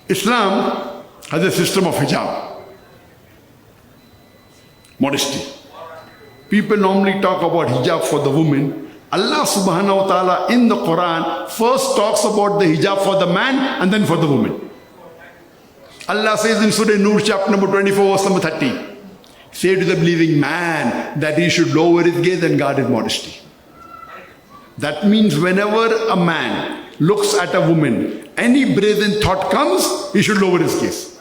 Islam has a system of hijab, modesty. People normally talk about hijab for the women. Allah subhanahu wa ta'ala in the Quran first talks about the hijab for the man and then for the woman. Allah says in Surah Nur chapter number 24 verse number 30, say to the believing man that he should lower his gaze and guard his modesty. That means whenever a man looks at a woman, any brazen thought comes, he should lower his gaze.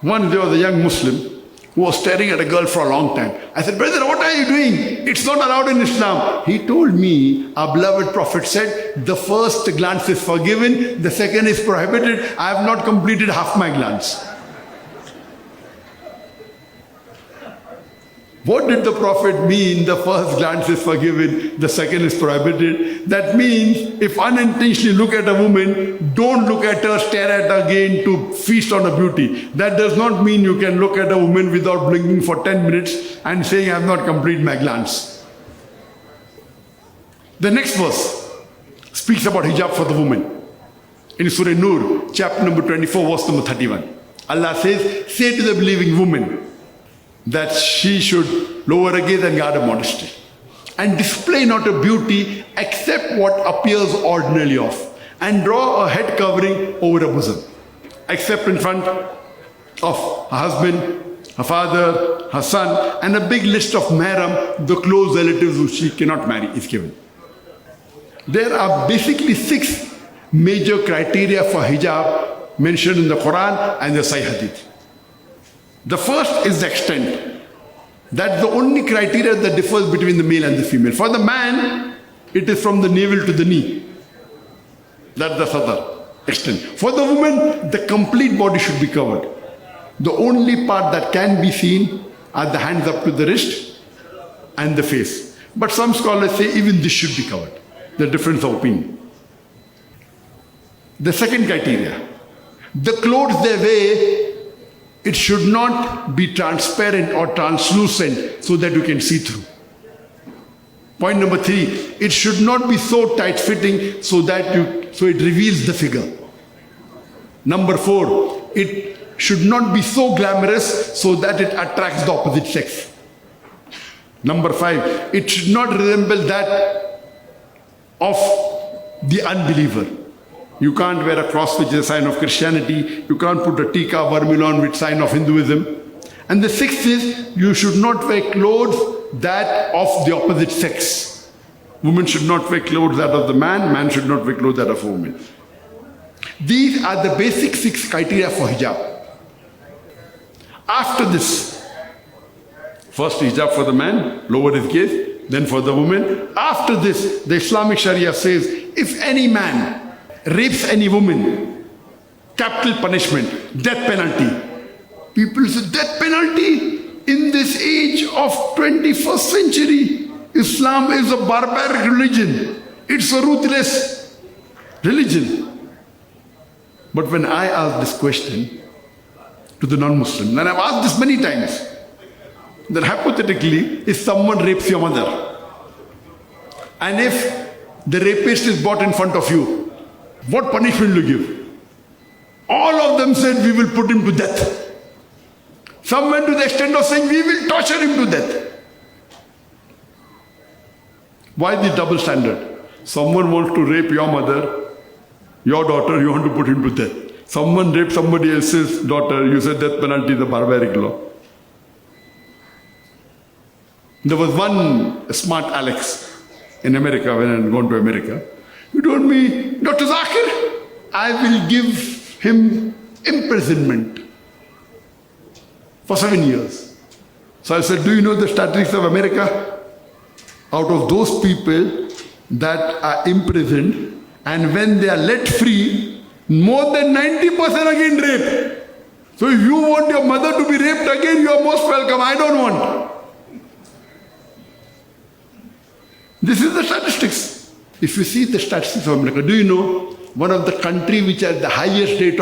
Once there was a young Muslim who was staring at a girl for a long time. I said, brother, what are you doing? It's not allowed in Islam. He told me, our beloved Prophet said, the first glance is forgiven, the second is prohibited. I have not completed half my glance. What did the Prophet mean? The first glance is forgiven, the second is prohibited. That means if unintentionally look at a woman, don't look at her, stare at her again to feast on her beauty. That does not mean you can look at a woman without blinking for 10 minutes and saying, I have not completed my glance. The next verse speaks about hijab for the woman. In Surah Nur, chapter number 24, verse number 31. Allah says, say to the believing woman, that she should lower her gaze and guard her modesty and display not her beauty except what appears ordinarily of, and draw a head covering over her bosom, except in front of her husband, her father, her son, and a big list of mahram, the close relatives who she cannot marry, is given. There are basically 6 major criteria for hijab mentioned in the Quran and the Sahih Hadith. The first is the extent. That's the only criteria that differs between the male and the female. For the man, it is from the navel to the knee. That's the sadr, extent. For the woman, the complete body should be covered. The only part that can be seen are the hands up to the wrist and the face. But some scholars say even this should be covered. The difference of opinion. The second criteria, the clothes they wear, it should not be transparent or translucent so that you can see through. Point number 3, it should not be so tight-fitting so it reveals the figure. Number 4, it should not be so glamorous so that it attracts the opposite sex. Number 5, it should not resemble that of the unbeliever. You can't wear a cross which is a sign of Christianity. You can't put a tika vermilion which is a sign of Hinduism. And the 6th is, you should not wear clothes that of the opposite sex. Women should not wear clothes that of the man. Man should not wear clothes that of a woman. These are the basic 6 criteria for hijab. After this, first hijab for the man, lower his gaze, then for the woman. After this, the Islamic Sharia says, if any man rapes any woman, capital punishment, death penalty. People say, death penalty? In this age of 21st century, Islam is a barbaric religion. It's a ruthless religion. But when I ask this question to the non-Muslim, and I've asked this many times, that hypothetically, if someone rapes your mother, and if the rapist is brought in front of you, what punishment will you give? All of them said, we will put him to death. Some went to the extent of saying, we will torture him to death. Why the double standard? Someone wants to rape your mother, your daughter, you want to put him to death. Someone raped somebody else's daughter, you said death penalty is a barbaric law. There was one smart Alex in America, when I had gone to America. He told me, Dr. Zakir, I will give him imprisonment for 7 years. So I said, do you know the statistics of America? Out of those people that are imprisoned, and when they are let free, more than 90% again rape. So if you want your mother to be raped again, you are most welcome. I don't want. This is the statistics. If you see the statistics of America, do you know one of the countries which has the highest rate of